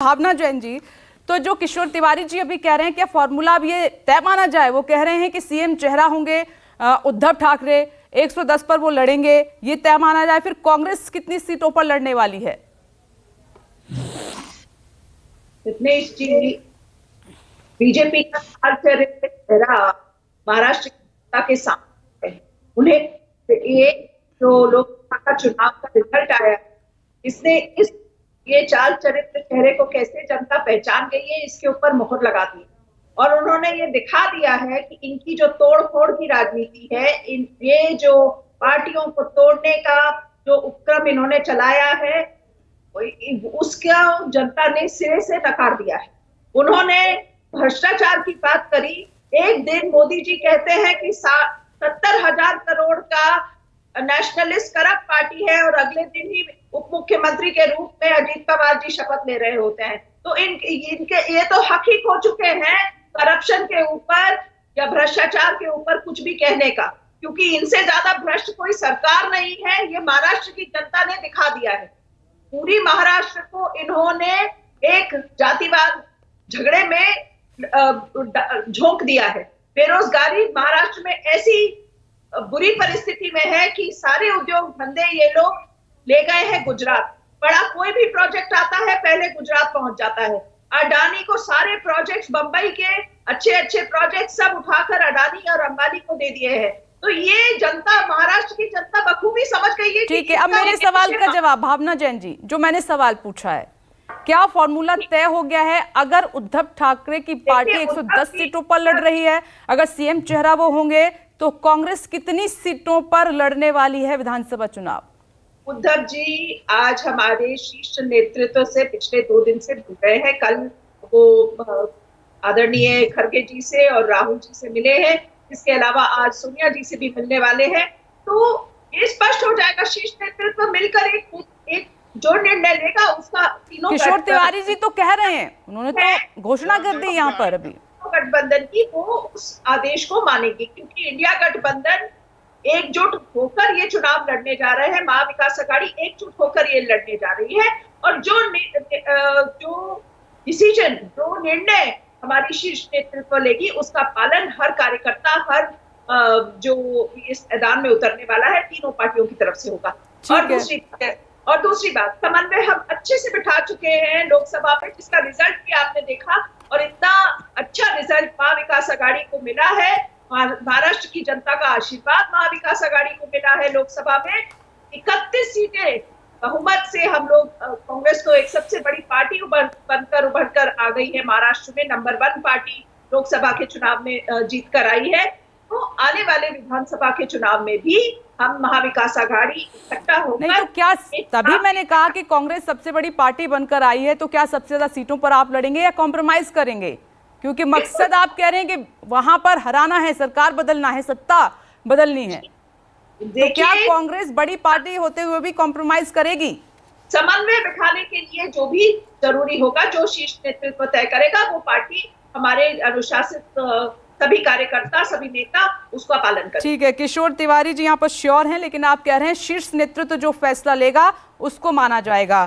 भावना जैन जी, तो जो किशोर तिवारी जी अभी कह रहे हैं, क्या फॉर्मूला अब ये तय माना जाए? वो कह रहे हैं कि सीएम चेहरा होंगे उद्धव ठाकरे, 110 पर वो लड़ेंगे, ये तय माना जाए। फिर कांग्रेस कितनी सीटों पर लड़ने वाली है? बीजेपी का चेहरा महाराष्ट्र की जनता के सामने है। उन्हें ये जो लोकसभा का चुनाव का रिजल्ट आया, इसने ये चाल चरित्र चेहरे को कैसे जनता पहचान गई है, इसके ऊपर मोहर लगा दी और उन्होंने ये दिखा दिया है कि इनकी जो तोड़ फोड़ की राजनीति है, ये जो पार्टियों को तोड़ने का जो उपक्रम इन्होंने चलाया है, उसका जनता ने सिरे से नकार दिया है। उन्होंने भ्रष्टाचार की बात करी। एक दिन मोदी जी कहते हैं कि 70,000 करोड़ का नेशनलिस्ट करप्ट पार्टी है और अगले दिन ही उप मुख्यमंत्री के रूप में अजीत पवार जी शपथ ले रहे होते हैं। तो इनके ये तो हक ही खो चुके हैं करप्शन के ऊपर या भ्रष्टाचार के ऊपर कुछ भी कहने का, क्योंकि इनसे ज्यादा भ्रष्ट कोई सरकार नहीं है। ये महाराष्ट्र की जनता ने दिखा दिया है। पूरी महाराष्ट्र को इन्होंने एक जातिवाद झगड़े में झोंक दिया है। बेरोजगारी महाराष्ट्र में ऐसी बुरी परिस्थिति में है कि सारे उद्योग धंधे ये लोग ले गए हैं गुजरात। बड़ा कोई भी प्रोजेक्ट आता है पहले गुजरात पहुंच जाता है। अडानी को सारे प्रोजेक्ट्स, बंबई के अच्छे अच्छे प्रोजेक्ट सब उठाकर अडानी और अंबानी को दे दिए हैं। तो ये जनता, महाराष्ट्र की जनता बखूबी समझ गई है। ठीक है, अब मेरे सवाल का जवाब भावना जैन जी, जो मैंने सवाल पूछा है, क्या फॉर्मूला तय हो गया है? अगर उद्धव ठाकरे की पार्टी 110 सीटों पर लड़ रही है, अगर सीएम चेहरा वो होंगे, तो कांग्रेस कितनी सीटों पर लड़ने वाली है विधानसभा चुनाव? उद्धव जी आज हमारे शीर्ष नेतृत्व से पिछले 2 दिन से मिल रहे हैं। कल वो आदरणीय खड़गे जी से और राहुल जी से मिले हैं। इसके अलावा आज सोनिया जी से भी मिलने वाले हैं। तो ये स्पष्ट हो जाएगा, शीर्ष नेतृत्व मिलकर एक जो निर्णय लेगा उसका तीनों। किशोर तिवारी जी तो कह रहे हैं, उन्होंने तो घोषणा कर दी यहाँ पर अभी गठबंधन की, वो उस आदेश को मानेगी, क्योंकि इंडिया गठबंधन एकजुट होकर ये चुनाव लड़ने जा रहे हैं। महाविकास अघाड़ी एकजुट होकर ये लड़ने जा रही है और जो डिसीजन, जो निर्णय हमारी शीर्ष नेतृत्व लेगी, उसका पालन हर कार्यकर्ता, हर जो इस मैदान में उतरने वाला है, तीनों पार्टियों की तरफ से होगा। और दूसरी बात, समन्वय हम अच्छे से बिठा चुके हैं लोकसभा में, जिसका रिजल्ट भी आपने देखा और इतना अच्छा रिजल्ट महाविकास अघाड़ी को मिला है। महाराष्ट्र की जनता का आशीर्वाद महाविकास अघाड़ी को मिला है। लोकसभा में 31 सीटें बहुमत से हम लोग, कांग्रेस तो एक सबसे बड़ी पार्टी बनकर उभरकर आ गई है। महाराष्ट्र में नंबर 1 पार्टी लोकसभा के चुनाव में जीत कर आई है। तो आने वाले विधानसभा के चुनाव में भी हम महाविकास अघाड़ी इकट्ठा होकर, नहीं तो क्या, तभी मैंने कहा कि कांग्रेस सबसे बड़ी पार्टी बनकर आई है, तो क्या सबसे ज्यादा सीटों पर आप लड़ेंगे या कॉम्प्रोमाइज करेंगे? क्योंकि मकसद आप कह रहे हैं कि वहां पर हराना है, सरकार बदलना है, सत्ता बदलनी है, तो क्या कांग्रेस बड़ी पार्टी होते हुए भी कॉम्प्रोमाइज करेगी? समन्वय बिठाने के लिए जो भी जरूरी होगा, जो शीर्ष नेतृत्व तय करेगा, वो पार्टी, हमारे अनुशासित सभी कार्यकर्ता, सभी नेता उसका पालन करें। ठीक है, किशोर तिवारी जी यहाँ पर श्योर हैं, लेकिन आप कह रहे हैं शीर्ष नेतृत्व जो फैसला लेगा उसको माना जाएगा।